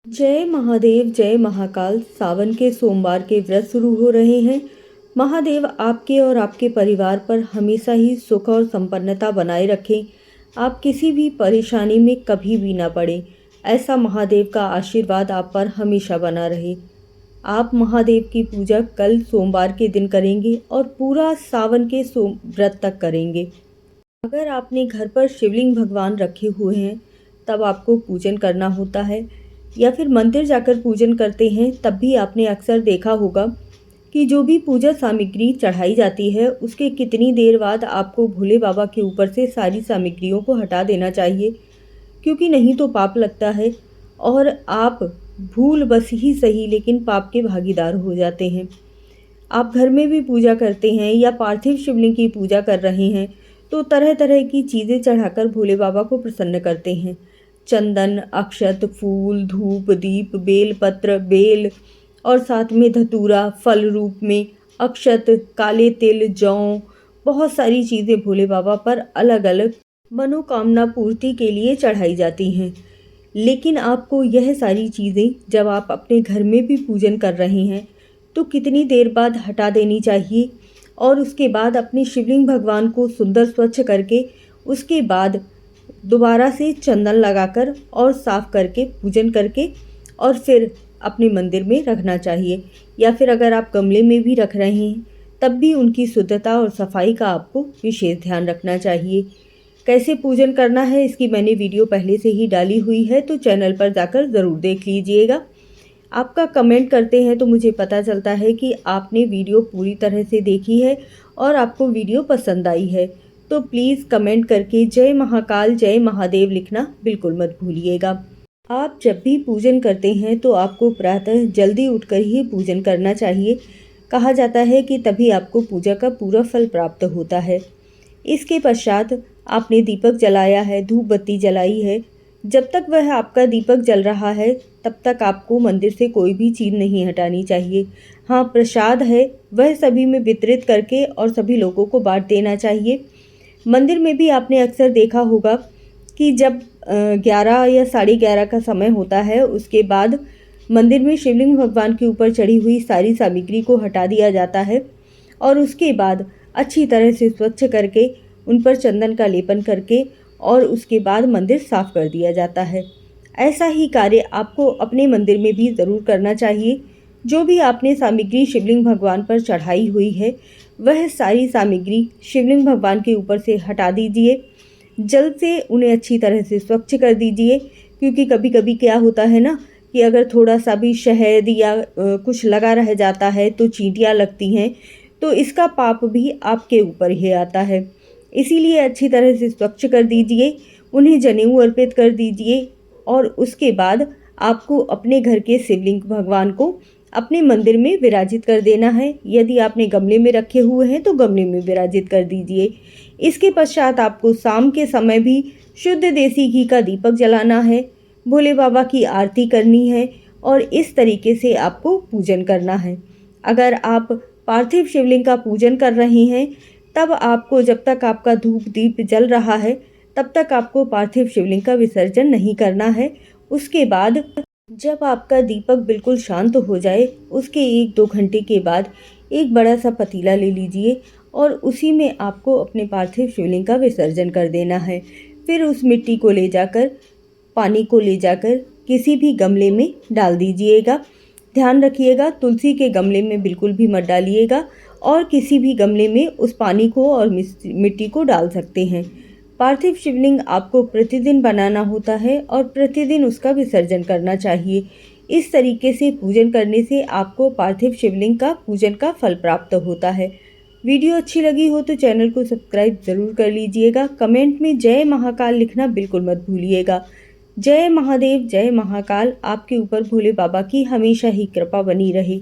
जय महादेव जय महाकाल। सावन के सोमवार के व्रत शुरू हो रहे हैं। महादेव आपके और आपके परिवार पर हमेशा ही सुख और संपन्नता बनाए रखें। आप किसी भी परेशानी में कभी भी ना पड़े, ऐसा महादेव का आशीर्वाद आप पर हमेशा बना रहे। आप महादेव की पूजा कल सोमवार के दिन करेंगे और पूरा सावन के सोम व्रत तक करेंगे। अगर आपने घर पर शिवलिंग भगवान रखे हुए हैं तब आपको पूजन करना होता है, या फिर मंदिर जाकर पूजन करते हैं तब भी आपने अक्सर देखा होगा कि जो भी पूजा सामग्री चढ़ाई जाती है उसके कितनी देर बाद आपको भोले बाबा के ऊपर से सारी सामग्रियों को हटा देना चाहिए, क्योंकि नहीं तो पाप लगता है और आप भूल बस ही सही लेकिन पाप के भागीदार हो जाते हैं। आप घर में भी पूजा करते हैं या पार्थिव शिवलिंग की पूजा कर रहे हैं तो तरह तरह की चीज़ें चढ़ाकर भोले बाबा को प्रसन्न करते हैं। चंदन, अक्षत, फूल, धूप, दीप, बेल पत्र, बेल और साथ में धतूरा, फल रूप में अक्षत, काले तिल, जौ, बहुत सारी चीज़ें भोले बाबा पर अलग अलग मनोकामना पूर्ति के लिए चढ़ाई जाती हैं। लेकिन आपको यह सारी चीज़ें जब आप अपने घर में भी पूजन कर रहे हैं तो कितनी देर बाद हटा देनी चाहिए और उसके बाद अपने शिवलिंग भगवान को सुंदर स्वच्छ करके उसके बाद दोबारा से चंदन लगाकर और साफ़ करके पूजन करके और फिर अपने मंदिर में रखना चाहिए। या फिर अगर आप गमले में भी रख रहे हैं तब भी उनकी शुद्धता और सफाई का आपको विशेष ध्यान रखना चाहिए। कैसे पूजन करना है इसकी मैंने वीडियो पहले से ही डाली हुई है, तो चैनल पर जाकर ज़रूर देख लीजिएगा। आपका कमेंट करते हैं तो मुझे पता चलता है कि आपने वीडियो पूरी तरह से देखी है और आपको वीडियो पसंद आई है। तो प्लीज़ कमेंट करके जय महाकाल जय महादेव लिखना बिल्कुल मत भूलिएगा। आप जब भी पूजन करते हैं तो आपको प्रातः जल्दी उठकर ही पूजन करना चाहिए। कहा जाता है कि तभी आपको पूजा का पूरा फल प्राप्त होता है। इसके पश्चात आपने दीपक जलाया है, धूप बत्ती जलाई है, जब तक वह आपका दीपक जल रहा है तब तक आपको मंदिर से कोई भी चीज़ नहीं हटानी चाहिए। हाँ, प्रसाद है वह सभी में वितरित करके और सभी लोगों को बांट देना चाहिए। मंदिर में भी आपने अक्सर देखा होगा कि जब 11 या 11:30 का समय होता है उसके बाद मंदिर में शिवलिंग भगवान के ऊपर चढ़ी हुई सारी सामग्री को हटा दिया जाता है और उसके बाद अच्छी तरह से स्वच्छ करके उन पर चंदन का लेपन करके और उसके बाद मंदिर साफ़ कर दिया जाता है। ऐसा ही कार्य आपको अपने मंदिर में भी ज़रूर करना चाहिए। जो भी आपने सामग्री शिवलिंग भगवान पर चढ़ाई हुई है वह सारी सामग्री शिवलिंग भगवान के ऊपर से हटा दीजिए। जल से उन्हें अच्छी तरह से स्वच्छ कर दीजिए, क्योंकि कभी कभी क्या होता है ना कि अगर थोड़ा सा भी शहद या कुछ लगा रह जाता है तो चींटियाँ लगती हैं, तो इसका पाप भी आपके ऊपर ही आता है। इसीलिए अच्छी तरह से स्वच्छ कर दीजिए, उन्हें जनेऊ अर्पित कर दीजिए और उसके बाद आपको अपने घर के शिवलिंग भगवान को अपने मंदिर में विराजित कर देना है। यदि आपने गमले में रखे हुए हैं तो गमले में विराजित कर दीजिए। इसके पश्चात आपको शाम के समय भी शुद्ध देसी घी का दीपक जलाना है, भोले बाबा की आरती करनी है और इस तरीके से आपको पूजन करना है। अगर आप पार्थिव शिवलिंग का पूजन कर रहे हैं तब आपको जब तक आपका धूप दीप जल रहा है तब तक आपको पार्थिव शिवलिंग का विसर्जन नहीं करना है। उसके बाद जब आपका दीपक बिल्कुल शांत हो जाए उसके 1-2 घंटे के बाद एक बड़ा सा पतीला ले लीजिए और उसी में आपको अपने पार्थिव शिवलिंग का विसर्जन कर देना है। फिर उस मिट्टी को ले जाकर, पानी को ले जाकर किसी भी गमले में डाल दीजिएगा। ध्यान रखिएगा तुलसी के गमले में बिल्कुल भी मत डालिएगा और किसी भी गमले में उस पानी को और मिट्टी को डाल सकते हैं। पार्थिव शिवलिंग आपको प्रतिदिन बनाना होता है और प्रतिदिन उसका विसर्जन करना चाहिए। इस तरीके से पूजन करने से आपको पार्थिव शिवलिंग का पूजन का फल प्राप्त होता है। वीडियो अच्छी लगी हो तो चैनल को सब्सक्राइब ज़रूर कर लीजिएगा। कमेंट में जय महाकाल लिखना बिल्कुल मत भूलिएगा। जय महादेव जय महाकाल। आपके ऊपर भोले बाबा की हमेशा ही कृपा बनी रहे।